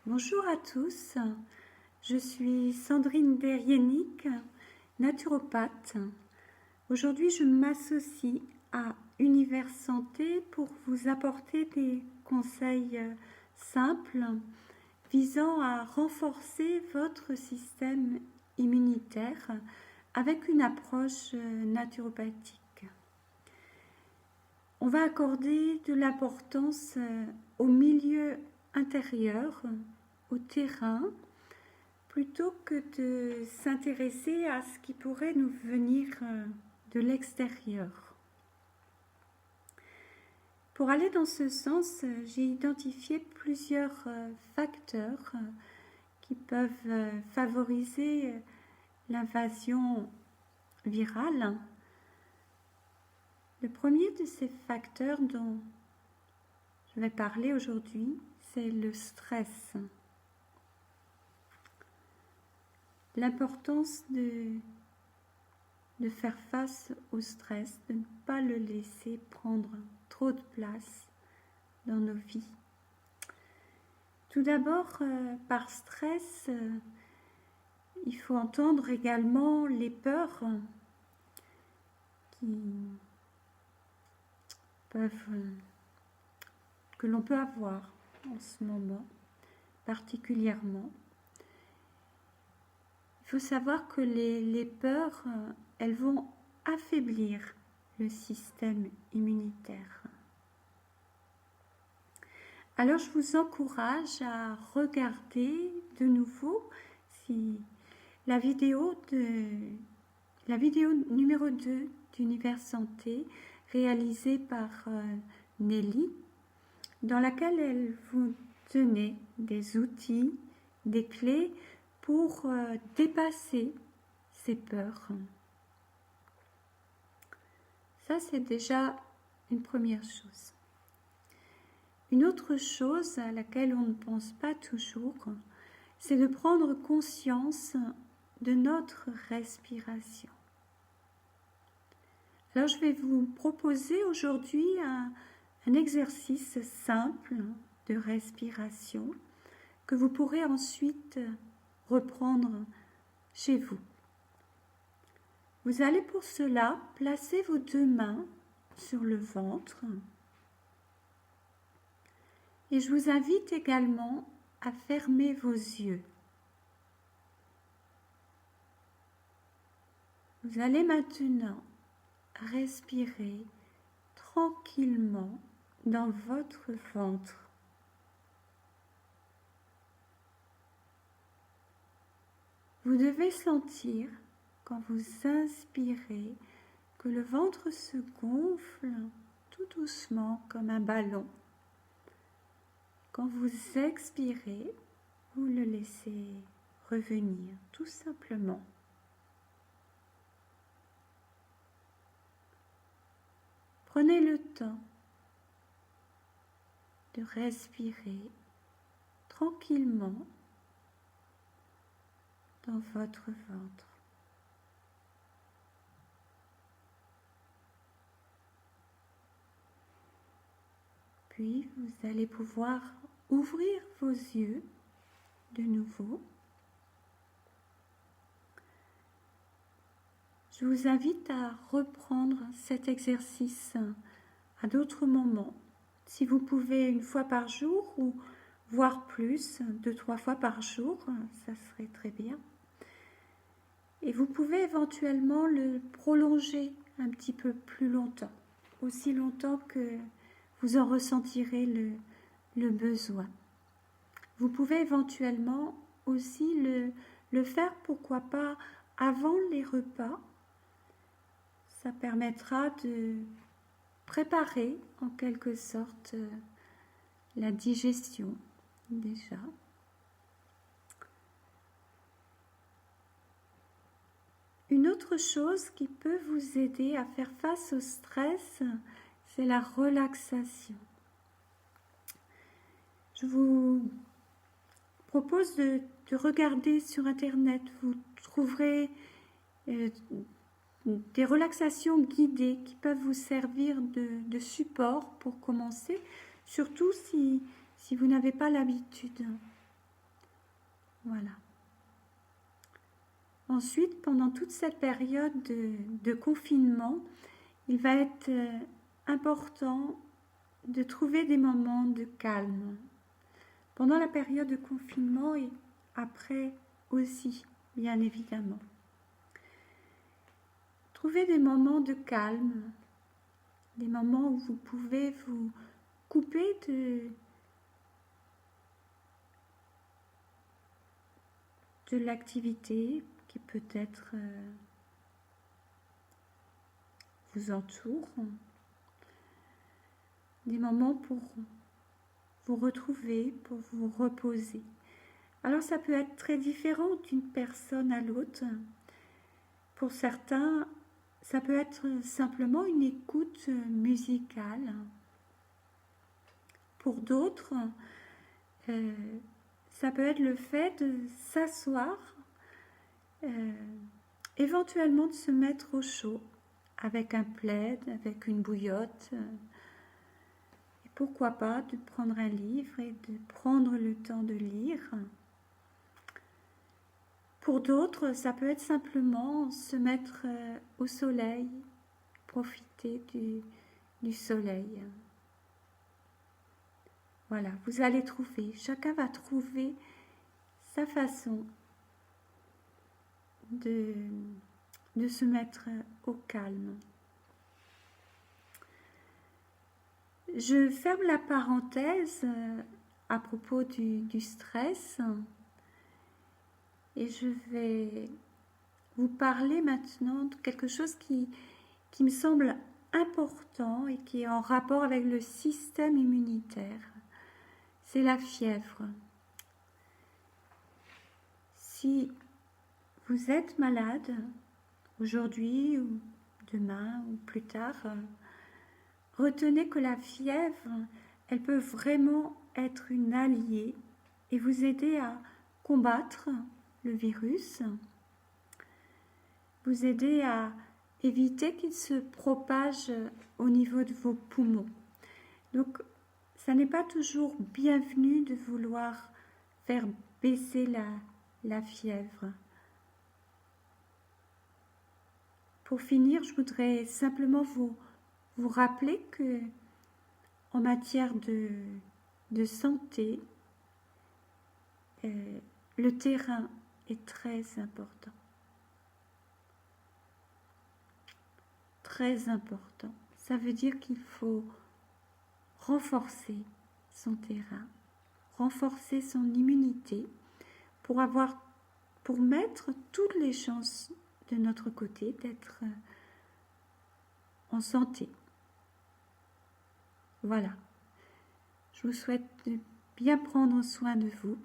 Bonjour à tous, je suis Sandrine Derrienic, naturopathe. Aujourd'hui, je m'associe à Univers Santé pour vous apporter des conseils simples visant à renforcer votre système immunitaire avec une approche naturopathique. On va accorder de l'importance au milieu intérieur, au terrain, plutôt que de s'intéresser à ce qui pourrait nous venir de l'extérieur. Pour aller dans ce sens, j'ai identifié plusieurs facteurs qui peuvent favoriser l'invasion virale. Le premier de ces facteurs dont je vais parler aujourd'hui, c'est le stress. L'importance de faire face au stress, de ne pas le laisser prendre trop de place dans nos vies. Tout d'abord, par stress, il faut entendre également les peurs que l'on peut avoir en ce moment, particulièrement. Il faut savoir que les peurs, elles vont affaiblir le système immunitaire. Alors je vous encourage à regarder de nouveau la vidéo numéro 2 d'Univers Santé réalisée par Nelly, dans laquelle elle vous donnait des outils, des clés pour dépasser ces peurs. Ça, c'est déjà une première chose. Une autre chose à laquelle on ne pense pas toujours, c'est de prendre conscience de notre respiration. Alors, je vais vous proposer aujourd'hui un exercice simple de respiration que vous pourrez ensuite reprendre chez vous. Vous allez pour cela placer vos deux mains sur le ventre et je vous invite également à fermer vos yeux. Vous allez maintenant respirer tranquillement dans votre ventre. Vous devez sentir, quand vous inspirez, que le ventre se gonfle tout doucement comme un ballon. Quand vous expirez, vous le laissez revenir tout simplement. Prenez le temps de respirer tranquillement dans votre ventre. Puis vous allez pouvoir ouvrir vos yeux de nouveau. Je vous invite à reprendre cet exercice à d'autres moments. Si vous pouvez 1 fois par jour ou voire plus, 2-3 fois par jour, ça serait très bien. Et vous pouvez éventuellement le prolonger un petit peu plus longtemps, aussi longtemps que vous en ressentirez le besoin. Vous pouvez éventuellement aussi le faire, pourquoi pas, avant les repas. Ça permettra de préparer en quelque sorte la digestion déjà. Une autre chose qui peut vous aider à faire face au stress, c'est la relaxation. Je vous propose de regarder sur Internet. Vous trouverez des relaxations guidées qui peuvent vous servir de support pour commencer, surtout si vous n'avez pas l'habitude. Voilà. Ensuite, pendant toute cette période de confinement, il va être important de trouver des moments de calme. Pendant la période de confinement et après aussi, bien évidemment. Trouvez des moments de calme, des moments où vous pouvez vous couper de l'activité qui peut-être vous entoure. Des moments pour vous retrouver, pour vous reposer. Alors ça peut être très différent d'une personne à l'autre. Pour certains, ça peut être simplement une écoute musicale. Pour d'autres, ça peut être le fait de s'asseoir, éventuellement de se mettre au chaud, avec un plaid, avec une bouillotte. Et pourquoi pas de prendre un livre et de prendre le temps de lire. Pour d'autres, ça peut être simplement se mettre au soleil, profiter du soleil. Voilà, vous allez trouver, chacun va trouver sa façon de se mettre au calme. Je ferme la parenthèse à propos du stress et je vais vous parler maintenant de quelque chose qui me semble important et qui est en rapport avec le système immunitaire. C'est la fièvre. Si vous êtes malade aujourd'hui ou demain ou plus tard, retenez que la fièvre, elle peut vraiment être une alliée et vous aider à combattre le virus, vous aider à éviter qu'il se propage au niveau de vos poumons. Donc, ça n'est pas toujours bienvenu de vouloir faire baisser la fièvre. Pour finir, je voudrais simplement vous rappeler que en matière de santé, le terrain est très important. Très important. Ça veut dire qu'il faut renforcer son terrain, renforcer son immunité pour mettre toutes les chances de notre côté d'être en santé. Voilà. Je vous souhaite de bien prendre soin de vous